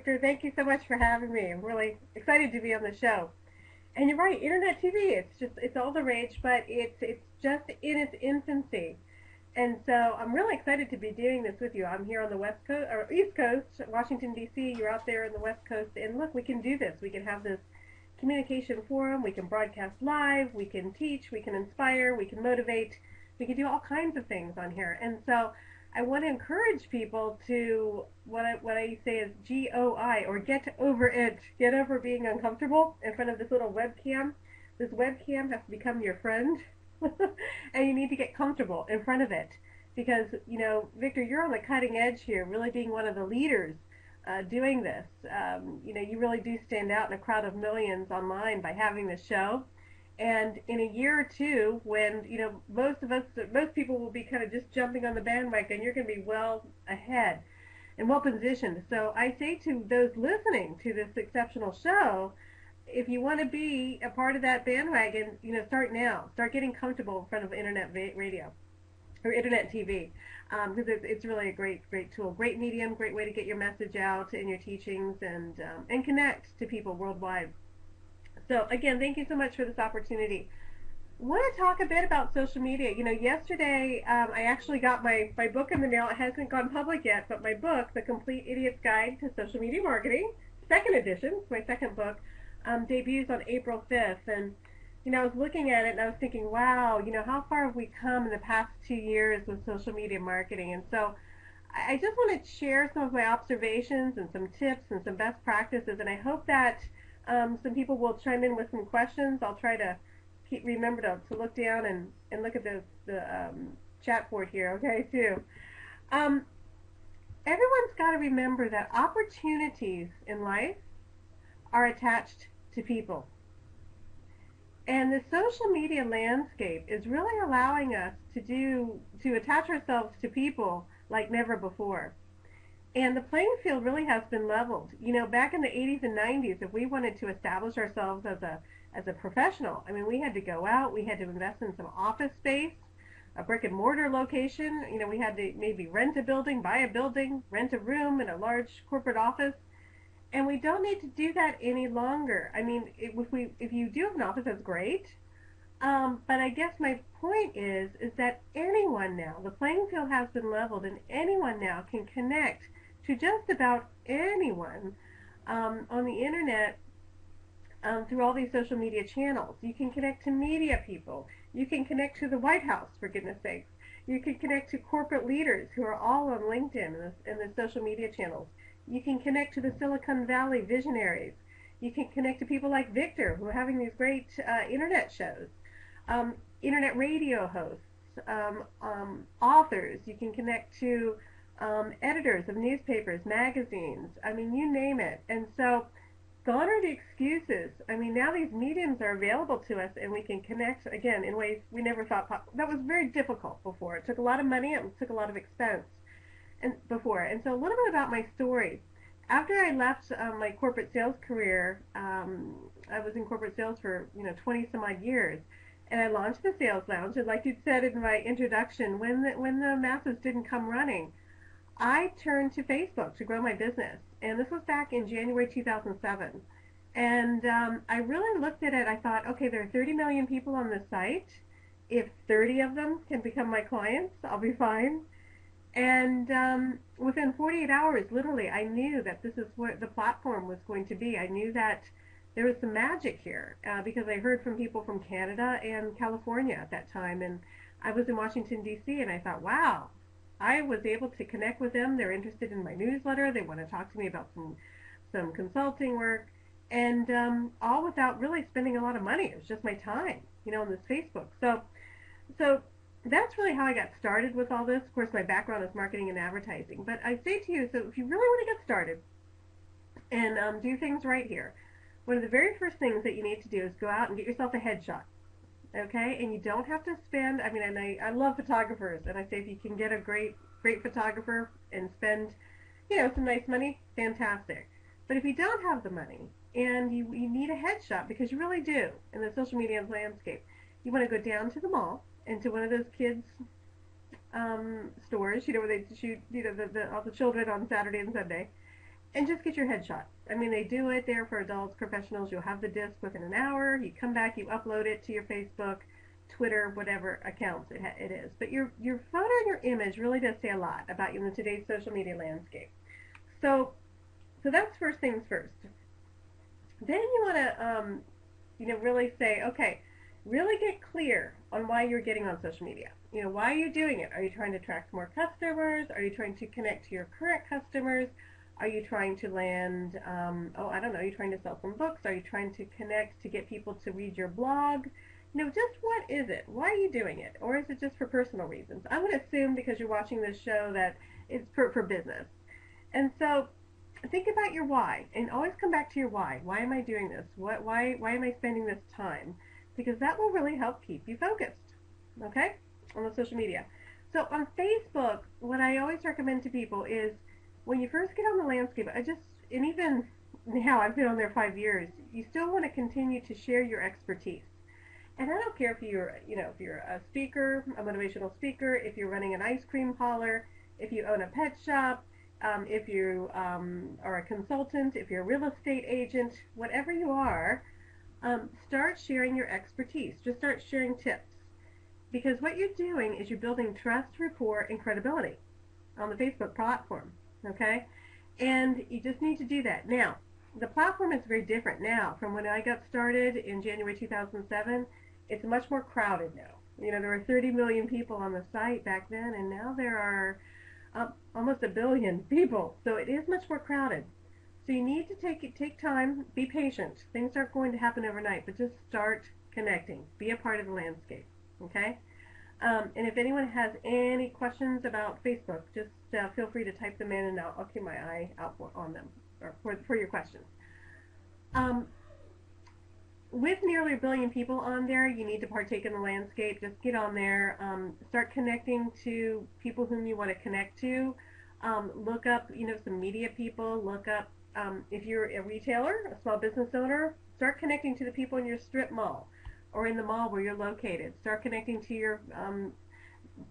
Victor. Thank you so much for having me. I'm really excited to be on the show. And you're right, internet TV. It's all the rage, but it's just in its infancy. And so I'm really excited to be doing this with you. I'm here on the West Coast or East Coast, Washington D.C. You're out there in the West Coast, and look, we can do this. We can have this communication forum. We can broadcast live. We can teach. We can inspire. We can motivate. We can do all kinds of things on here. And so I want to encourage people to what I say is GOI, or get over it. Get over being uncomfortable in front of this little webcam. This webcam has to become your friend, and you need to get comfortable in front of it because, Victor, you're on the cutting edge here, really being one of the leaders doing this. You really do stand out in a crowd of millions online by having this show. And in a year or two, when most people will be kind of just jumping on the bandwagon, you're going to be well ahead and well positioned. So I say to those listening to this exceptional show, if you want to be a part of that bandwagon, start now. Start getting comfortable in front of internet radio or internet TV, because it's really a great tool, great medium, great way to get your message out in your teachings and connect to people worldwide. So again, thank you so much for this opportunity. I want to talk a bit about social media. Yesterday I actually got my book in the mail. It hasn't gone public yet, but my book, The Complete Idiot's Guide to Social Media Marketing, second edition, my second book, debuts on April 5th. And I was looking at it and I was thinking, wow, how far have we come in the past 2 years with social media marketing? And so I just want to share some of my observations and some tips and some best practices, and I hope that some people will chime in with some questions. I'll try to remember to look down and look at the chat board here, okay, too. Everyone's got to remember that opportunities in life are attached to people. And the social media landscape is really allowing us to attach ourselves to people like never before. And the playing field really has been leveled. Back in the 80s and 90s, if we wanted to establish ourselves as a professional, we had to go out, we had to invest in some office space, a brick and mortar location. We had to maybe rent a building, buy a building, rent a room in a large corporate office. And we don't need to do that any longer. If you do have an office, that's great. But I guess my point is that anyone now, the playing field has been leveled, and anyone now can connect to just about anyone on the internet through all these social media channels. You can connect to media people. You can connect to the White House, for goodness sakes. You can connect to corporate leaders who are all on LinkedIn and the social media channels. You can connect to the Silicon Valley visionaries. You can connect to people like Victor, who are having these great internet shows, internet radio hosts, authors. You can connect to editors of newspapers, magazines. You name it. And so gone are the excuses. Now these mediums are available to us, and we can connect, again, in ways we never thought possible. That was very difficult before. It took a lot of money. It took a lot of expense before. And so a little bit about my story. After I left my corporate sales career, I was in corporate sales for 20 some odd years, and I launched the Sales Lounge. And like you said in my introduction, when the masses didn't come running, I turned to Facebook to grow my business. And this was back in January 2007. And I really looked at it. I thought, okay, there are 30 million people on this site. If 30 of them can become my clients, I'll be fine. And within 48 hours, literally, I knew that this is what the platform was going to be. I knew that there was some magic here because I heard from people from Canada and California at that time. And I was in Washington, D.C., and I thought, wow, I was able to connect with them. They're interested in my newsletter. They want to talk to me about some consulting work, and all without really spending a lot of money. It was just my time, on this Facebook. So that's really how I got started with all this. Of course, my background is marketing and advertising. But I say to you, so if you really want to get started and do things right here, one of the very first things that you need to do is go out and get yourself a headshot. Okay? And you don't have to spend, and I love photographers, and I say if you can get a great photographer and spend, some nice money, fantastic. But if you don't have the money and you need a headshot, because you really do in the social media landscape, you want to go down to the mall, into one of those kids' stores, where they shoot, all the children on Saturday and Sunday, and just get your headshot. I mean, they do it there for adults, professionals. You'll have the disc within an hour. You come back, you upload it to your Facebook, Twitter, whatever accounts it is. But your photo and your image really does say a lot about you in today's social media landscape. So that's first things first. Then you want to really say, okay, really get clear on why you're getting on social media. Why are you doing it? Are you trying to attract more customers? Are you trying to connect to your current customers? Are you trying to land, I don't know, are you trying to sell some books? Are you trying to connect to get people to read your blog? Just what is it? Why are you doing it? Or is it just for personal reasons? I would assume because you're watching this show that it's for business. And so think about your why, and always come back to your why. Why am I doing this? Why am I spending this time? Because that will really help keep you focused, okay, on the social media. So on Facebook, what I always recommend to people is when you first get on the landscape, and even now I've been on there 5 years, you still want to continue to share your expertise. And I don't care if you're a speaker, a motivational speaker, if you're running an ice cream parlor, if you own a pet shop, if you are a consultant, if you're a real estate agent, whatever you are, start sharing your expertise. Just start sharing tips. Because what you're doing is you're building trust, rapport, and credibility on the Facebook platform. Okay? And you just need to do that. Now, the platform is very different now from when I got started in January 2007. It's much more crowded now. There were 30 million people on the site back then, and now there are almost 1 billion people. So it is much more crowded. So you need to take time, be patient. Things aren't going to happen overnight, but just start connecting. Be a part of the landscape. Okay? And if anyone has any questions about Facebook, just feel free to type them in, and I'll keep my eye out on them or for your questions. With nearly 1 billion people on there, you need to partake in the landscape. Just get on there. Start connecting to people whom you want to connect to. Look up, some media people. Look up, if you're a retailer, a small business owner, start connecting to the people in your strip mall or in the mall where you're located. Start connecting to your,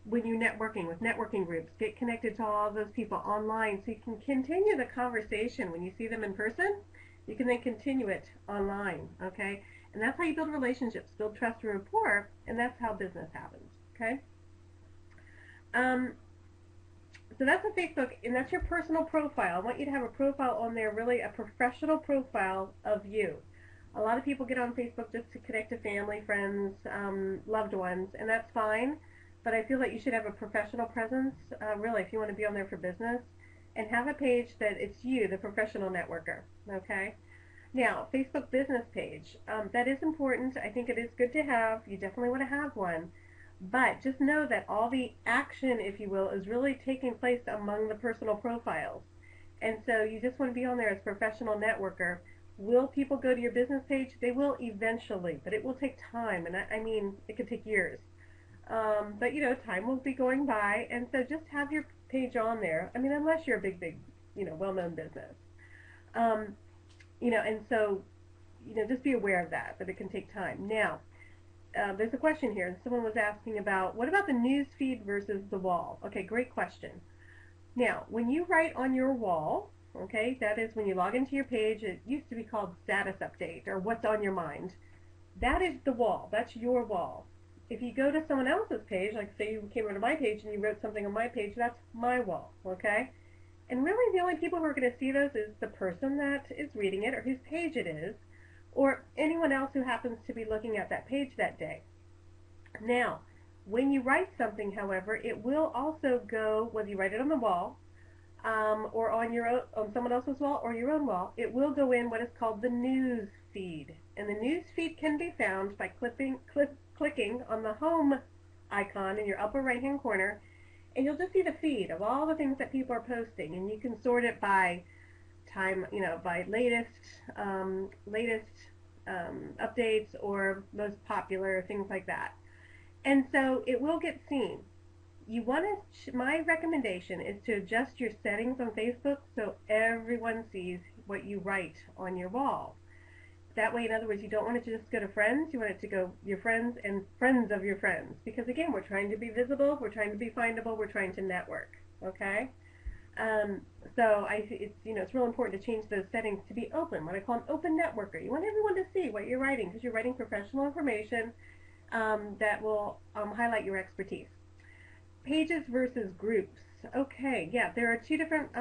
when you're networking with networking groups, get connected to all those people online so you can continue the conversation when you see them in person. You can then continue it online, okay? And that's how you build relationships, build trust and rapport, and that's how business happens, okay? So that's a Facebook, and that's your personal profile. I want you to have a profile on there, really a professional profile of you. A lot of people get on Facebook just to connect to family, friends, loved ones, and that's fine. But I feel that you should have a professional presence, really, if you want to be on there for business, and have a page that it's you, the professional networker, okay? Now, Facebook business page, that is important. I think it is good to have. You definitely want to have one. But just know that all the action, if you will, is really taking place among the personal profiles. And so you just want to be on there as a professional networker. Will people go to your business page? They will eventually, but it will take time. And I mean, it could take years. But, time will be going by. And so just have your page on there. I mean, unless you're a big, well-known business. And so, just be aware of that it can take time. Now, there's a question here, and someone was asking about, what about the news feed versus the wall? Okay, great question. Now, when you write on your wall, okay, that is when you log into your page, it used to be called status update, or what's on your mind. That is the wall. That's your wall. If you go to someone else's page, like say you came over to my page and you wrote something on my page, that's my wall, okay? And really the only people who are going to see those is the person that is reading it or whose page it is, or anyone else who happens to be looking at that page that day. Now, when you write something, however, it will also go, whether you write it on the wall, or on someone else's wall or your own wall, it will go in what is called the news feed. And the news feed can be found by clicking on the home icon in your upper right hand corner, and you'll just see the feed of all the things that people are posting, and you can sort it by time, by latest updates or most popular, things like that. And so it will get seen. My recommendation is to adjust your settings on Facebook so everyone sees what you write on your wall. That way, in other words, you don't want it to just go to friends. You want it to go your friends and friends of your friends. Because, again, we're trying to be visible. We're trying to be findable. We're trying to network. Okay? Um, so it's real important to change those settings to be open, what I call an open networker. You want everyone to see what you're writing because you're writing professional information that will highlight your expertise. Pages versus groups. Okay, yeah, there are two different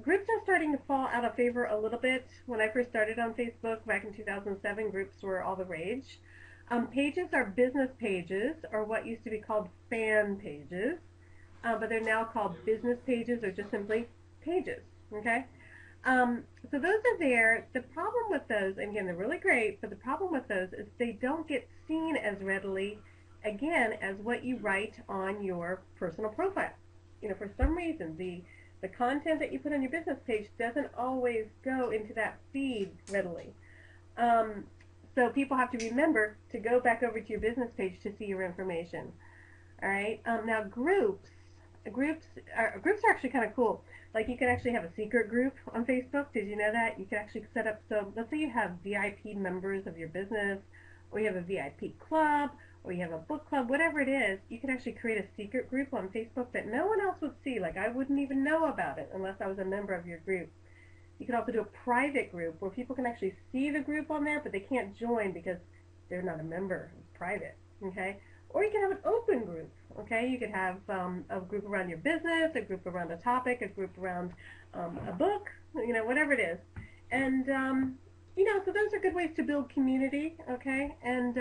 groups are starting to fall out of favor a little bit. When I first started on Facebook back in 2007, groups were all the rage. Pages are business pages, or what used to be called fan pages, but they're now called business pages or just simply pages. Okay, so those are there. The problem with those, and again, they're really great, but the problem with those is they don't get seen as readily, again, as what you write on your personal profile. For some reason, the content that you put on your business page doesn't always go into that feed readily. Um, so people have to remember to go back over to your business page to see your information. All right. Now groups are actually kind of cool. Like you can actually have a secret group on Facebook. Did you know that? You can actually set up, so let's say you have VIP members of your business, or you have a VIP club, or you have a book club, whatever it is, you can actually create a secret group on Facebook that no one else would see. Like I wouldn't even know about it unless I was a member of your group. You can also do a private group where people can actually see the group on there, but they can't join because they're not a member. It's private. Okay? Or you can have an open group. Okay? You could have a group around your business, a group around a topic, a group around a book, whatever it is. And so those are good ways to build community. Okay? And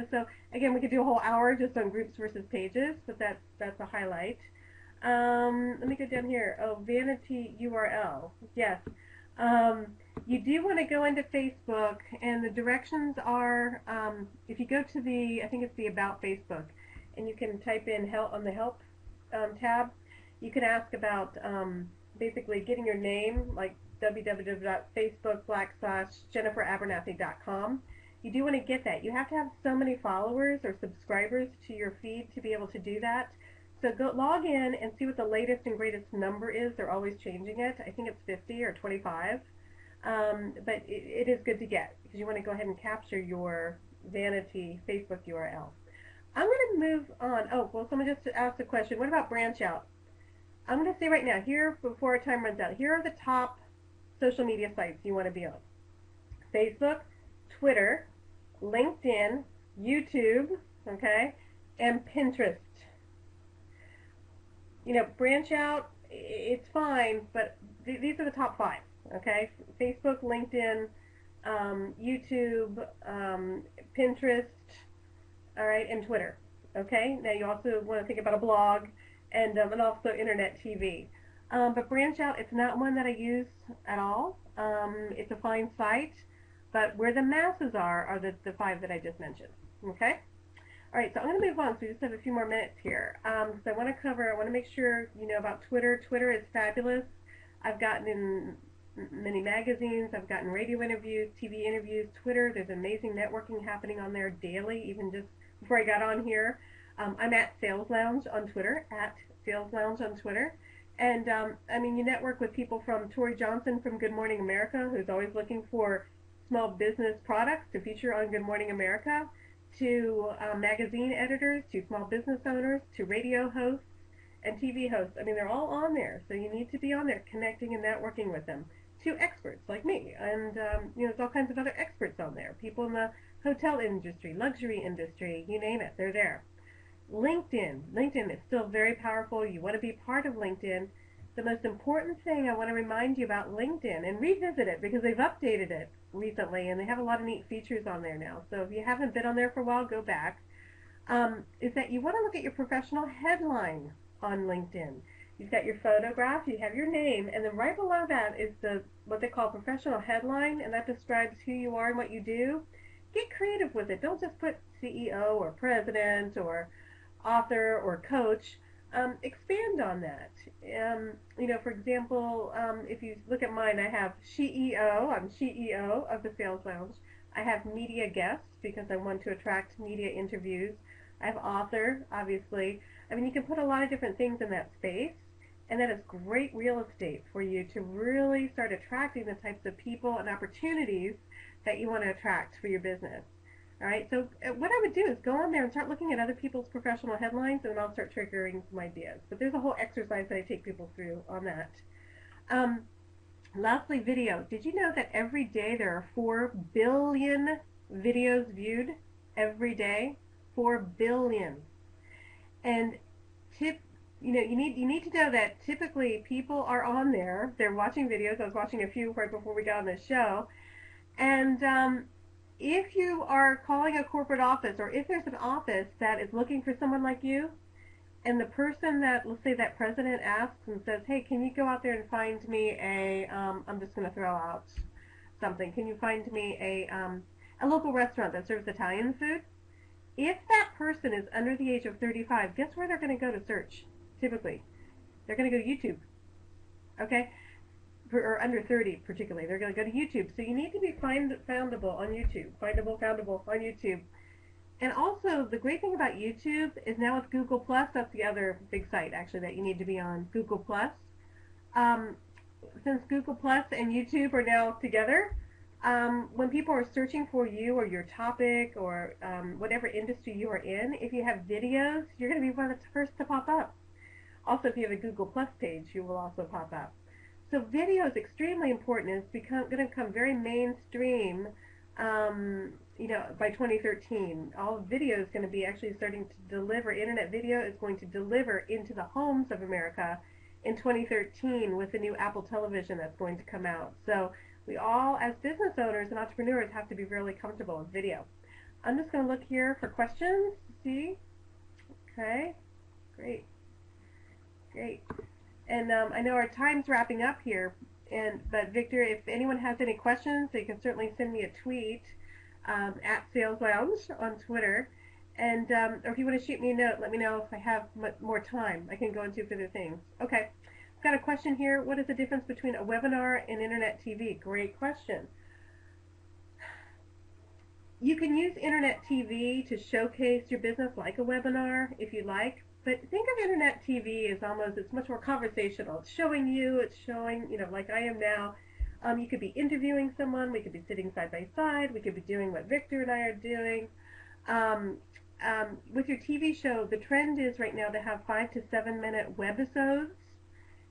so again, we could do a whole hour just on groups versus pages, but that's a highlight. Let me go down here. Oh, vanity URL. Yes. Um, you do want to go into Facebook, and the directions are, if you go to I think it's the About Facebook, and you can type in help on the Help tab, you can ask about basically getting your name, like www.facebook.com/JenniferAbernathy.com. You do want to get that. You have to have so many followers or subscribers to your feed to be able to do that. So go log in and see what the latest and greatest number is. They're always changing it. I think it's 50 or 25. But it is good to get because you want to go ahead and capture your vanity Facebook URL. I'm going to move on. Oh, well, someone just asked a question. What about branch out? I'm going to say right now, here, before our time runs out, here are the top social media sites you want to be on. Facebook, Twitter, LinkedIn, YouTube, okay, and Pinterest. Branch out, it's fine, but these are the top 5, okay? Facebook, LinkedIn, YouTube, Pinterest, all right, and Twitter, okay? Now you also want to think about a blog and also internet TV. But branch out, it's not one that I use at all. It's a fine site, but where the masses are the 5 that I just mentioned, okay? All right, so I'm going to move on. So we just have a few more minutes here. So I want to make sure you know about Twitter. Twitter is fabulous. I've gotten in many magazines. I've gotten radio interviews, TV interviews. Twitter, there's amazing networking happening on there daily, even just before I got on here. I'm at Sales Lounge on Twitter, And, you network with people from Tori Johnson from Good Morning America, who's always looking for small business products to feature on Good Morning America, to magazine editors, to small business owners, to radio hosts and TV hosts. They're all on there, so you need to be on there connecting and networking with them. To experts like me, and there's all kinds of other experts on there. People in the hotel industry, luxury industry, you name it, they're there. LinkedIn is still very powerful. You want to be part of LinkedIn. The most important thing I want to remind you about LinkedIn, and revisit it because they've updated it recently and they have a lot of neat features on there now. So if you haven't been on there for a while, go back. Is that you want to look at your professional headline on LinkedIn. You've got your photograph, you have your name, and then right below that is what they call professional headline, and that describes who you are and what you do. Get creative with it. Don't just put CEO or president or author or coach. Expand on that. For example, if you look at mine, I have CEO. I'm CEO of the Sales Lounge. I have media guests because I want to attract media interviews. I have author, obviously. You can put a lot of different things in that space, and that is great real estate for you to really start attracting the types of people and opportunities that you want to attract for your business. All right, so what I would do is go on there and start looking at other people's professional headlines, and then I'll start triggering some ideas. But there's a whole exercise that I take people through on that. Um, Lastly, video. Did you know that every day there are 4 billion videos viewed every day? 4 billion. And tip, you need to know that typically people are on there. They're watching videos. I was watching a few right before we got on this show. And if you are calling a corporate office, or if there's an office that is looking for someone like you, and the person that, let's say that president asks and says, hey, can you go out there and find me I'm just going to throw out something, can you find me a local restaurant that serves Italian food? If that person is under the age of 35, guess where they're going to go to search? Typically, they're going to go to YouTube. Okay? Or under 30 particularly, they're going to go to YouTube. So you need to be foundable on YouTube. Foundable on YouTube. And also, the great thing about YouTube is now with Google Plus, that's the other big site actually that you need to be on, Google Plus. Since Google Plus and YouTube are now together, when people are searching for you or your topic or whatever industry you are in, if you have videos, you're going to be one of the first to pop up. Also, if you have a Google Plus page, you will also pop up. So video is extremely important. It's going to become very mainstream. By 2013, all video is going to be actually starting to deliver. Internet video is going to deliver into the homes of America in 2013 with the new Apple television that's going to come out. So we all, as business owners and entrepreneurs, have to be really comfortable with video. I'm just going to look here for questions to see. Okay, great. And I know our time's wrapping up here, but Victor, if anyone has any questions, they can certainly send me a tweet at Sales Lounge on Twitter. And or if you want to shoot me a note, let me know if I have more time. I can go into further things. Okay, I've got a question here. What is the difference between a webinar and internet TV? Great question. You can use internet TV to showcase your business like a webinar if you like, but think of internet TV as it's much more conversational. It's showing you, like I am now. You could be interviewing someone, we could be sitting side by side, we could be doing what Victor and I are doing. With your TV show, the trend is right now to have 5 to 7 minute webisodes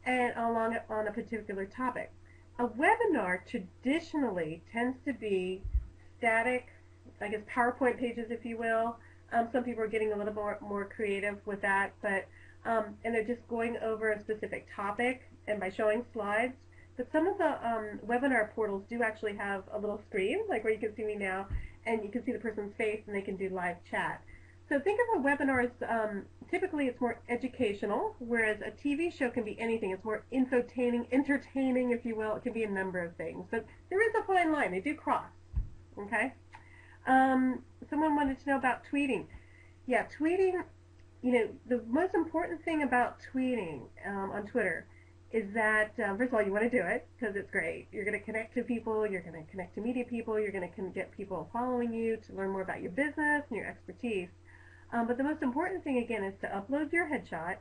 and on a particular topic. A webinar traditionally tends to be static, I guess PowerPoint pages, if you will. Some people are getting a little more creative with that, but and they're just going over a specific topic and by showing slides. But some of the webinar portals do actually have a little screen, like where you can see me now, and you can see the person's face, and they can do live chat. So think of a webinar as typically it's more educational, whereas a TV show can be anything. It's more entertaining, if you will. It can be a number of things. But there is a fine line. They do cross. Okay. Someone wanted to know about tweeting. Yeah, tweeting, the most important thing about tweeting on Twitter is that, first of all, you want to do it because it's great. You're going to connect to people. You're going to connect to media people. You're going to get people following you to learn more about your business and your expertise. But the most important thing, again, is to upload your headshot,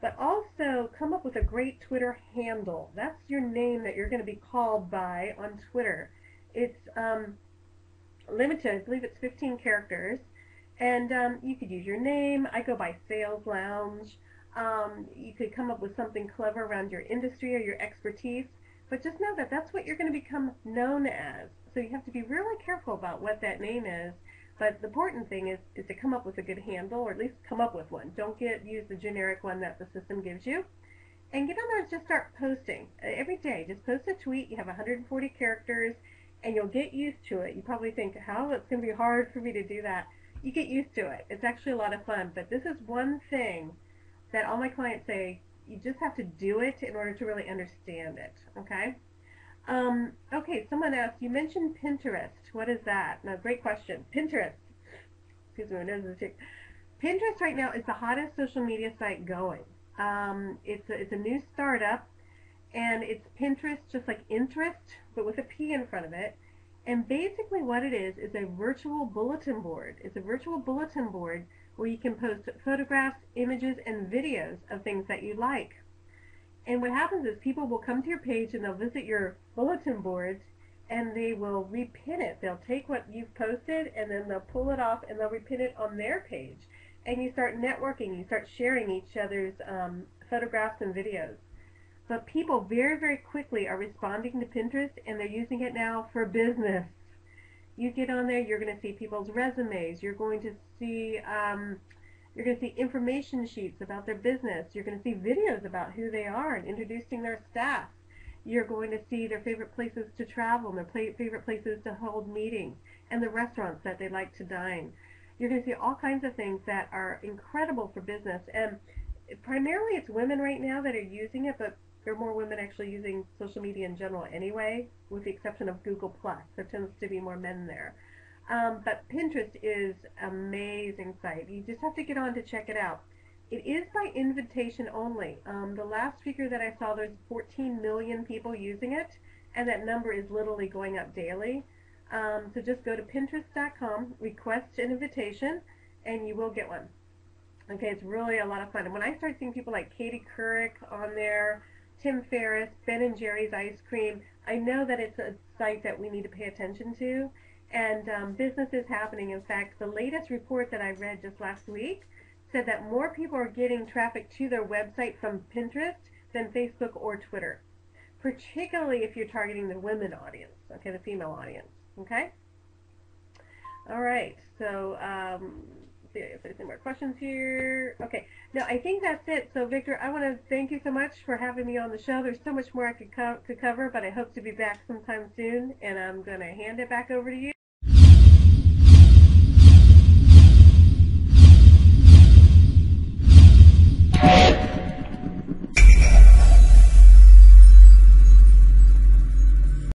but also come up with a great Twitter handle. That's your name that you're going to be called by on Twitter. It's limited. I believe it's 15 characters. And you could use your name. I go by Sales Lounge. You could come up with something clever around your industry or your expertise. But just know that that's what you're going to become known as. So you have to be really careful about what that name is. But the important thing is to come up with a good handle, or at least come up with one. Don't use the generic one that the system gives you. And get on there and just start posting. Every day, just post a tweet. You have 140 characters, and you'll get used to it. You probably think, how? It's going to be hard for me to do that. You get used to it. It's actually a lot of fun. But this is one thing that all my clients say, you just have to do it in order to really understand it. Okay? Okay, someone asked, you mentioned Pinterest. What is that? No, great question. Pinterest. Excuse me, my nose is itchy. Pinterest right now is the hottest social media site going. It's a new startup, and it's Pinterest just like interest, but with a P in front of it. And basically what it is a virtual bulletin board. It's a virtual bulletin board where you can post photographs, images, and videos of things that you like. And what happens is people will come to your page and they'll visit your bulletin boards and they will repin it. They'll take what you've posted and then they'll pull it off and they'll repin it on their page. And you start networking. You start sharing each other's photographs and videos. but people very, very quickly are responding to Pinterest, and they're using it now for business. You get on there, you're going to see people's resumes. You're going to see information sheets about their business. You're going to see videos about who they are and introducing their staff. You're going to see their favorite places to travel and their favorite places to hold meetings and the restaurants that they like to dine. You're going to see all kinds of things that are incredible for business. And primarily it's women right now that are using it, but there are more women actually using social media in general anyway, with the exception of Google+. There tends to be more men there. But Pinterest is an amazing site. You just have to get on to check it out. It is by invitation only. The last figure that I saw, there's 14 million people using it, and that number is literally going up daily. So just go to Pinterest.com, request an invitation, and you will get one. Okay, it's really a lot of fun. And when I start seeing people like Katie Couric on there, Tim Ferriss, Ben & Jerry's Ice Cream, I know that it's a site that we need to pay attention to. And business is happening. In fact, the latest report that I read just last week said that more people are getting traffic to their website from Pinterest than Facebook or Twitter, particularly if you're targeting the women audience, okay, the female audience, okay? All right, so let's see if there's any more questions here. Okay, no, I think that's it. So, Victor, I want to thank you so much for having me on the show. There's so much more I could cover, but I hope to be back sometime soon, and I'm going to hand it back over to you.